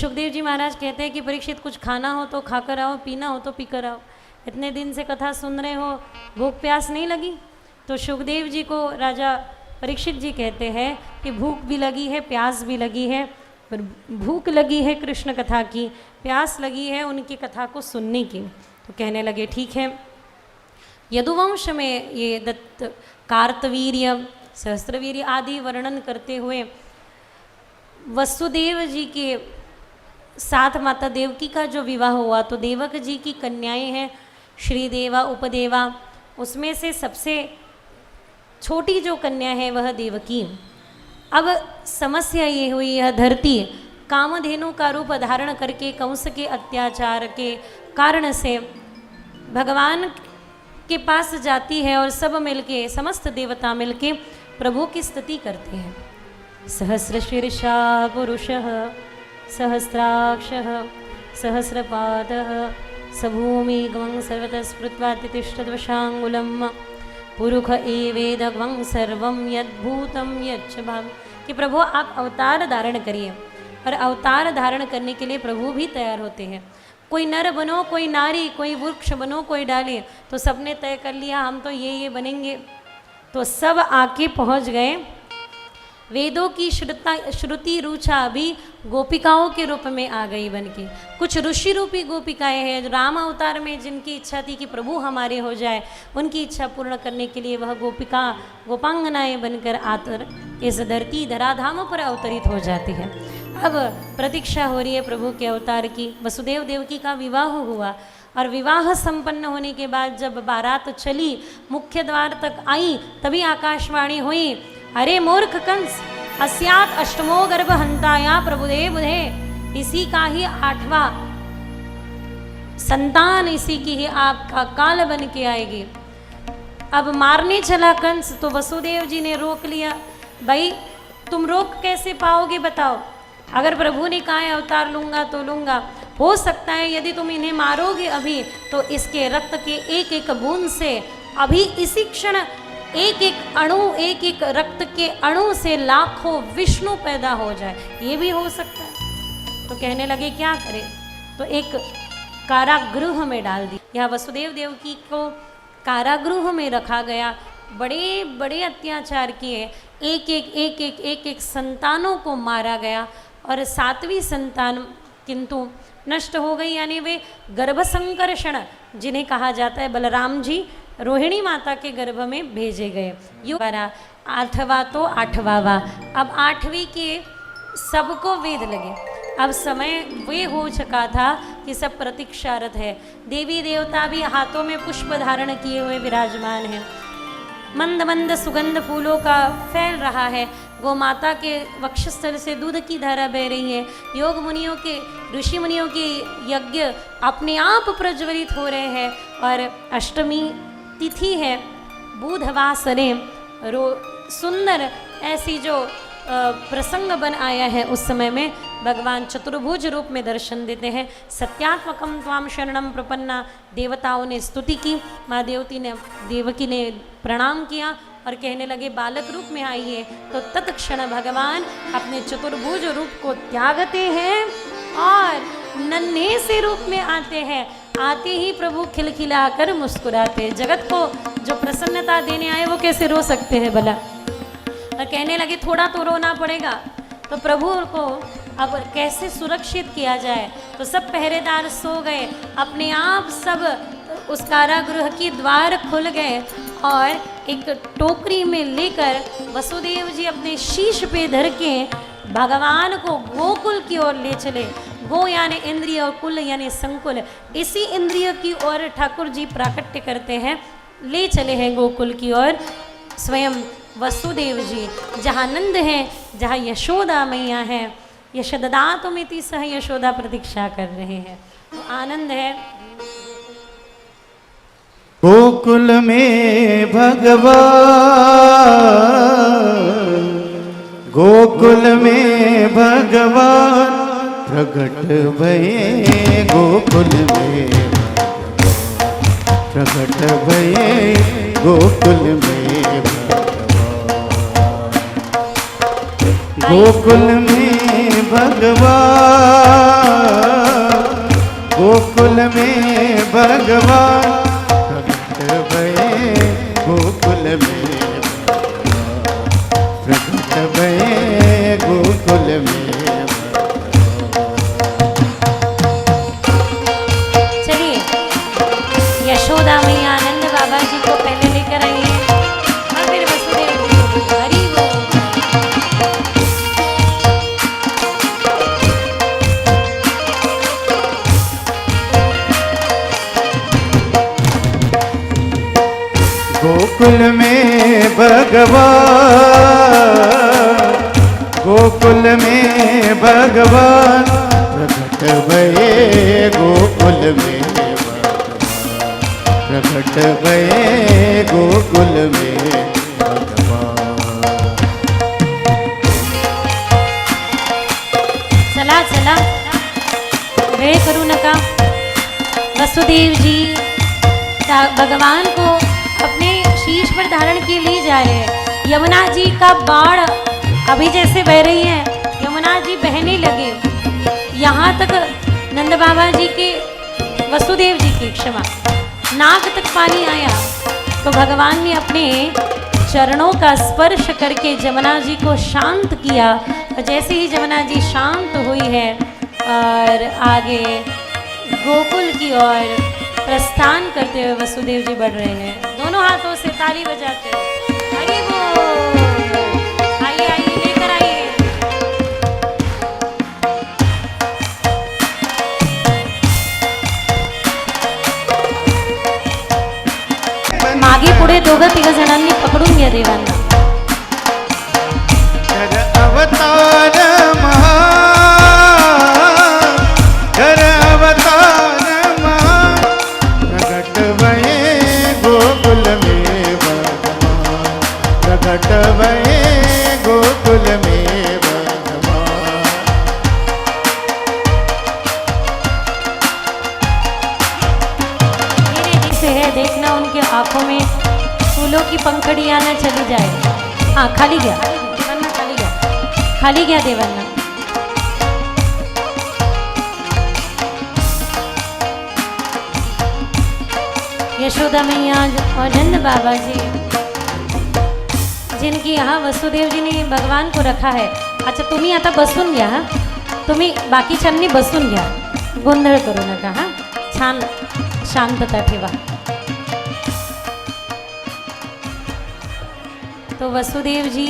सुखदेव जी महाराज कहते हैं कि परीक्षित कुछ खाना हो तो खाकर आओ, पीना हो तो पीकर आओ। इतने दिन से कथा सुन रहे हो, भूख प्यास नहीं लगी? तो सुखदेव जी को राजा परीक्षित जी कहते हैं कि भूख भी लगी है, प्यास भी लगी है। पर भूख लगी है कृष्ण कथा की, प्यास लगी है उनकी कथा को सुनने की। तो कहने लगे ठीक है। यदुवंश में ये दत्त, कार्तवीर्य, सहस्त्रवीर्य आदि वर्णन करते हुए वसुदेव जी के साथ माता देवकी का जो विवाह हुआ, तो देवक जी की कन्याएं हैं श्रीदेवा, उपदेवा। उसमें से सबसे छोटी जो कन्या है वह देवकी। अब समस्या ये हुई, यह धरती कामधेनु का रूप धारण करके कंस के अत्याचार के कारण से भगवान के पास जाती है और सब मिलके, समस्त देवता मिलके प्रभु की स्तुति करते हैं। सहस्रशीर्षा पुरुषः सहस्राक्षः सहस्रपादः सभूमिगं सर्वतः स्मृत्वा तिष्ठद्वशाङ्गुलम् पुरुष एवेदगं सर्वं यद्भूतं यच्च भाव। कि प्रभु आप अवतार धारण करिए, और अवतार धारण करने के लिए प्रभु भी तैयार होते हैं। कोई नर बनो, कोई नारी, कोई वृक्ष बनो, कोई डाले, तो सबने तय कर लिया हम तो ये बनेंगे। तो सब आके पहुंच गए। वेदों की श्रुति रुचा भी गोपिकाओं के रूप में आ गई बनके। कुछ ऋषि रूपी गोपिकाएं हैं, राम अवतार में जिनकी इच्छा थी कि प्रभु हमारे हो जाए, उनकी इच्छा पूर्ण करने के लिए वह गोपिका गोपांगनाएं बनकर आकर इस धरती धराधामों पर अवतरित हो जाती है। अब प्रतीक्षा हो रही है प्रभु के अवतार की। वसुदेव देवकी का विवाह हुआ, और विवाह संपन्न होने के बाद जब बारात चली, मुख्य द्वार तक आई, तभी आकाशवाणी हुई, अरे मूर्ख कंस, अस्यात अष्टमो गर्भ हंताया प्रभुदेव बुधे। इसी का ही 8वां संतान, इसी की ही आपका काल बन के आएगी। अब मारने चला कंस, तो वसुदेव जी ने रोक लिया। भाई तुम रोक कैसे पाओगे बताओ? अगर प्रभु ने कहा है अवतार लूंगा तो लूंगा, हो सकता है यदि तुम इन्हें मारोगे अभी, तो इसके रक्त के एक एक बूंद से अभी इसी क्षण एक एक अणु, एक एक रक्त के अणु से लाखों विष्णु पैदा हो जाए, ये भी हो सकता है। तो कहने लगे क्या करें? तो एक कारागृह में डाल दी। यहाँ वसुदेव देवकी को कारागृह में रखा गया। बड़े बड़े अत्याचार किए, एक एक संतानों को मारा गया, और 7वीं संतान किंतु नष्ट हो गई। यानी वे गर्भसंकर्षण जिन्हें कहा जाता है, बलराम जी रोहिणी माता के गर्भ में भेजे गए। यू 8वां तो 8वां। अब 8वीं के सबको वेद लगे। अब समय वे हो चुका था कि सब प्रतीक्षारत है। देवी देवता भी हाथों में पुष्प धारण किए हुए विराजमान हैं। मंद मंद सुगंध फूलों का फैल रहा है। गो माता के वक्षस्थल से दूध की धारा बह रही है। योग मुनियों के, ऋषि मुनियों के यज्ञ अपने आप प्रज्वलित हो रहे हैं। और अष्टमी तिथि है, बुधवासरे सुंदर ऐसी जो प्रसंग बन आया है, उस समय में भगवान चतुर्भुज रूप में दर्शन देते हैं। सत्यात्मकम त्वाम शरणम प्रपन्ना, देवताओं ने स्तुति की, माँ देवकी ने प्रणाम किया और कहने लगे बालक रूप में आइए। तो तत्क्षण भगवान अपने चतुर्भुज रूप को त्यागते हैं और नन्हे से रूप में आते हैं। आते ही प्रभु खिलखिलाकर मुस्कुराते। जगत को जो प्रसन्नता देने आए वो कैसे रो सकते हैं भला? और कहने लगे थोड़ा तो रोना पड़ेगा। तो प्रभु को अब कैसे सुरक्षित किया जाए? तो सब पहरेदार सो गए। अपने आप सब उस कारागृह की द्वार खुल गए और एक टोकरी में लेकर वसुदेव जी अपने शीश पे धर के भगवान को गोकुल की ओर ले चले। गो यानी इंद्रिय और कुल यानी संकुल। इसी इंद्रिय की ओर ठाकुर जी प्राकट्य करते हैं, ले चले हैं गोकुल की ओर स्वयं वसुदेव जी। जहाँ नंद है, जहाँ यशोदा मैया है, यशोदातुमिति सह यशोदा प्रतीक्षा कर रहे हैं। तो आनंद है। गोकुल में भगवान, गोकुल में भगवान प्रकट भये। गोकुल में प्रकट भये, गोकुल में भगवान, गोकुल में भगवान गोकुल में भगवान प्रकट भये गोकुल में भगवान प्रकट भये गोकुल में। चलिए यशोदा मैया आनंद बाबा जी को पहले लेकर आइए और फिर वसुदेव जी को। हरि बोल। गोकुल में भगवान गोकुल में भगवान प्रकट भये गोकुल में भगवान प्रकट भये गोकुल में भगवान। चला चला वेळ करू नका। वसुदेव जी भगवान को अपने शीश पर धारण के लिए जा रहे हैं। यमुना जी का बाढ़ अभी जैसे बह रही है, यमुना जी बहने लगे। यहाँ तक नंद बाबा जी के वसुदेव जी की क्षमा नाक तक पानी आया तो भगवान ने अपने चरणों का स्पर्श करके जमुना जी को शांत किया। और जैसे ही जमुना जी शांत हुई है और आगे गोकुल की ओर प्रस्थान करते हुए वसुदेव जी बढ़ रहे हैं, दोनों हाथों से ताली बजाते हुए। हरि बोल। आइए आइए लेकर आइए। मागे पुढे दोघं तिघ जणांनी पकडून घ्या देवांना। जग अवतार महान जग अवतार महान प्रकट भये गोकुल में भगवान प्रकट भये गोकुल में भगवान। मेरे दिल से है देखना उनके आंखों में फूलों की पंखड़ियां न चली जाए। हाँ खाली गया देवन्ना, खाली गया, खाली गया देवन्ना। यशोदा मैया और नंद बाबा जी जिनकी यहाँ वसुदेव जी ने भगवान को रखा है। अच्छा तुम्ही आता बसून घ्या, हा तुम्ही बाकीच्यांनी बसून घ्या, गोंधळ करू नका। हा छान शांतता ठेवा। तो वसुदेव जी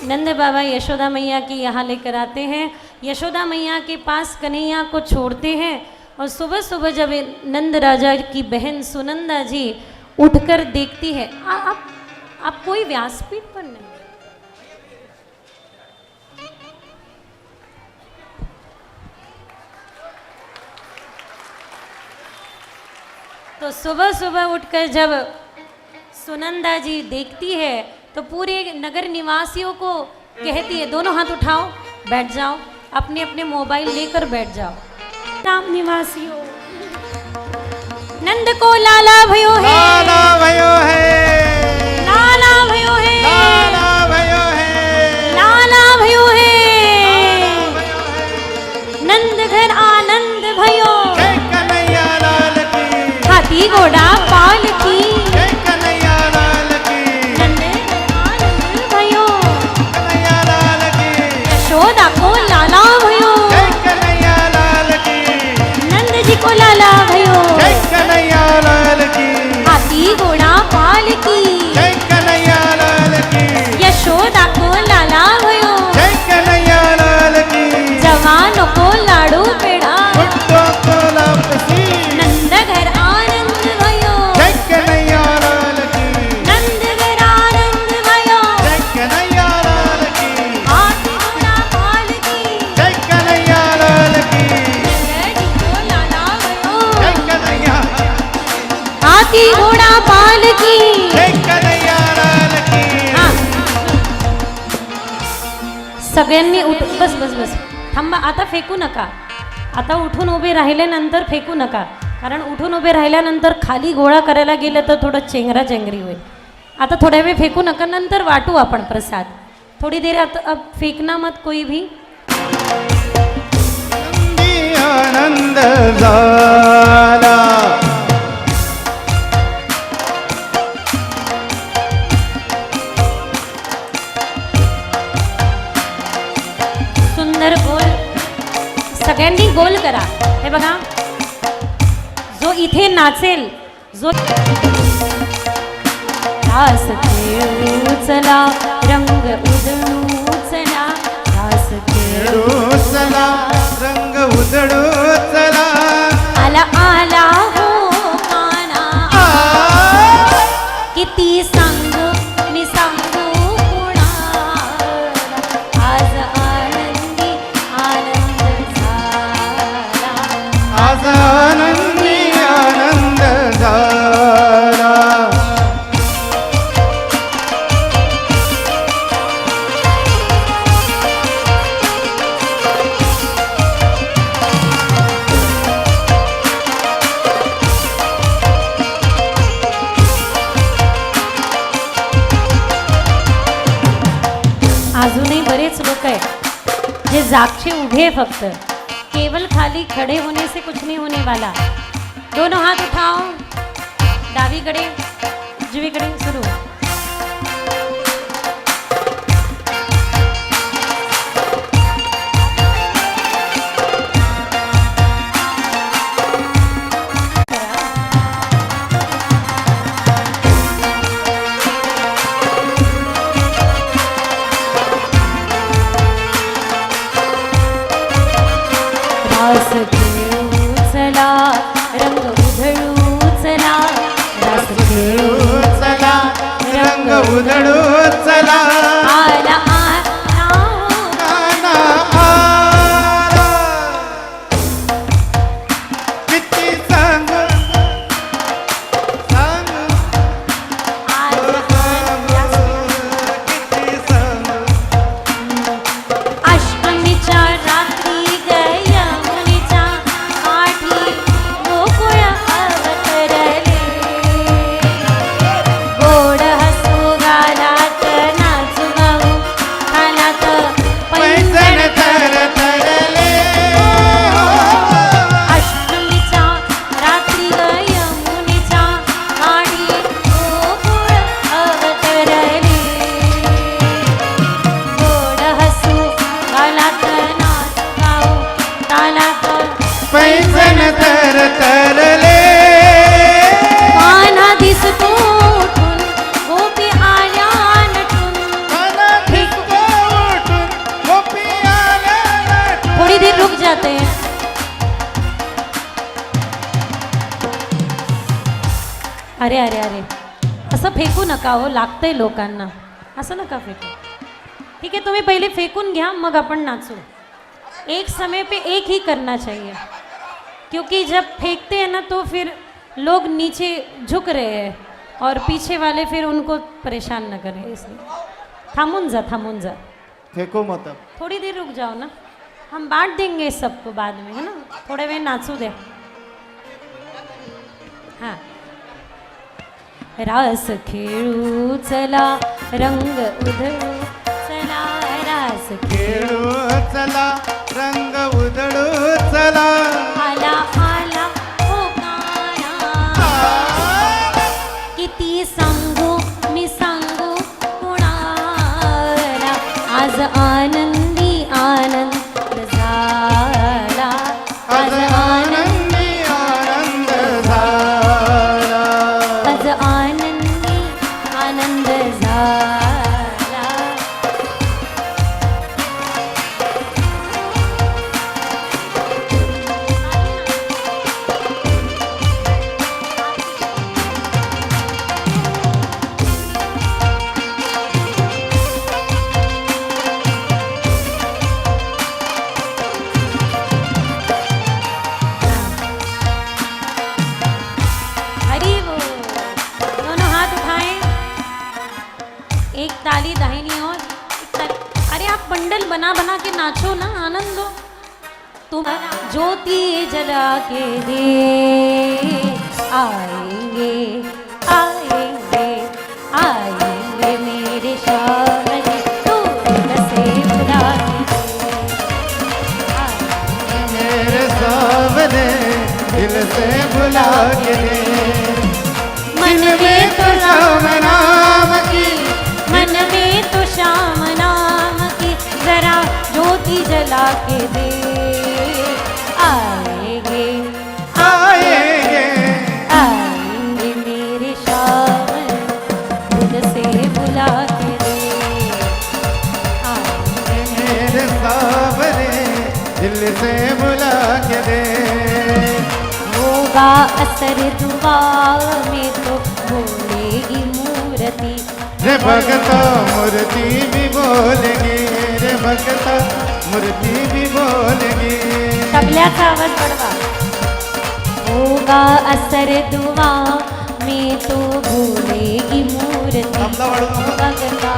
नंद बाबा यशोदा मैया की यहाँ लेकर आते हैं। यशोदा मैया के पास कन्हैया को छोड़ते हैं और सुबह सुबह जब नंद राजा की बहन सुनंदा जी उठकर देखती है, आप कोई व्यासपीठ पर नहीं। तो सुबह सुबह उठकर जब सुनंदा जी देखती है तो पूरे नगर निवासियों को कहती है, दोनों हाथ उठाओ, बैठ जाओ, अपने अपने मोबाइल लेकर बैठ जाओ। राम निवासियों नंद को लाला भयो है, लाला भयो है, लाला भयो है, लाला भयो है, लाला भयो है, नंद घर आनंद भयो। जय कन्हैया लाल की, हाथी घोड़ा पाल की, जय कन्हैया लाल की, नंद घर आनंद भयो। कन्हैया लाल की, यशोदा को लाला भयो, जय कन्हैया लाल की, नंद जी को लाला भयो। जय कन्हैया लाल की, हाथी घोड़ा पाल की, जय कन्हैया लाल की, यशोदा को लाला भयो। जय कन्हैया लाल की, जवानों को लाडू पेड़ा, बुड्ढों को लापसी, नंद घर आनंद भयो। जय कन्हैया लाल की, नंद घर आनंद भयो। जय कन्हैया लाल की, हाथी घोड़ा पाल की, जय कन्हैया लाल की, नंद जी को लाला भयो। जय कन्हैया, हाथी घोड़ा पाल की। जय कन्हैया लाल की। हाँ सगळ्यांनी उठ, बस बस बस थांबा, आता फेकू नका। आता उठून उभे राहिल्यानंतर फेकू नका, कारण उठून उभे राहिल्यानंतर खाली गोळा करायला गेलं तर थोडं चेंगरा चेंगरी होईल। आता थोड्या वेळ फेकू नका, नंतर वाटू आपण प्रसाद। थोड़ी देर अब फेंकना मत कोई भी। आनंद सगळ्यांनी गोल करा. हे बघा, जो इथे नाचेल, जो रास खेळू चला, रंग उधळू चला, रास खेळू खेळू चला, रंग उधळू चला. आला आला हो काना, किती सांगू मी सांगू कुणाला, आज आनंदी आनंद झाला, आज आनंदी आनंद झाला. अजूनही बरेच लोक आहेत जे जागचे उभे हैं, फक्त केवल खाली खड़े होने से कुछ नहीं होने वाला. दोनों हाथ उठाओ, डावीकडे उजवीकडे सुरू. रास खेळू चला, रंग उधळू चला, रास खेळू चला, रंग उधळू चला. आला आला हो गाना आला, किती सांगू सांगू आला. किती सांगू. अष्टमीच्या रात्री गयमुनीच्या काठी गोकुळ अवतरले, गोड हसू गालात नाचू गाऊ तालात पैंजण तर तरले. अष्टमीच्या रात्री गयमुनीच्या काठी गोकुळ अवतरले, गोड हसू गालात नाचू गाऊ तालात पैंजण तर तरले. कान्हा दिसतो उठून, गोपी आल्या नटून. काना दिसतो उठून, गोपी आल्या नटून. थोड़ी देर रुक जाते हैं. अरे अरे अरे, असं फेकू नका हो, लागतंय लोकांना. असं नका फेकू. ठीक है, तुम्ही पहिले फेकून घ्या, मग आपण नाचू. एक समय पे एक ही करना चाहिए, क्योंकि जब फेंकते हैं ना तो फिर लोग नीचे झुक रहे हैं और पीछे वाले फिर उनको परेशान न करें, इसलिए थामून जा. फेको मत. थोड़ी देर रुक जाओ ना, हम बांट देंगे सबको बाद में, है ना. थोड़े वे नाचू दे. हाँ. रास खेळू चला, रंग उधळू चला, रास खेळू चला, रंग उधळू चला. आला आला हो काना, किती सांगू मी सांगू कुणाला, आज आनंदी आनंद झाला, आज आनंदी आनंद झाला. आज आनंदी आनंद झाला. हरी बोल. दोनों हाथ उठाएं, एक ताली दाहिनी ओर, एक ताली. अरे आप बंडल बना बना के नाचो ना, आनंद लो. तुम ज्योति जला के दे आएंगे आएंगे आएंगे मेरे श्याम जी, दूर से बुला के दे. मेरे सावने दिल से बुला के दे. मन में तो श्याम नाम की, मन में तो श्याम नाम की जरा ज्योति जला के दे. बुला के दे। होगा असर दुआ में तो बोलेगी मूर्ति। रे भगता मूर्ति भी बोलेगी, रे भगता मूर्ति भी बोलेगी। तबल्याचा आवाज बढ़वा। होगा असर दुआ में तो भूलेगी मूर्ति। भगता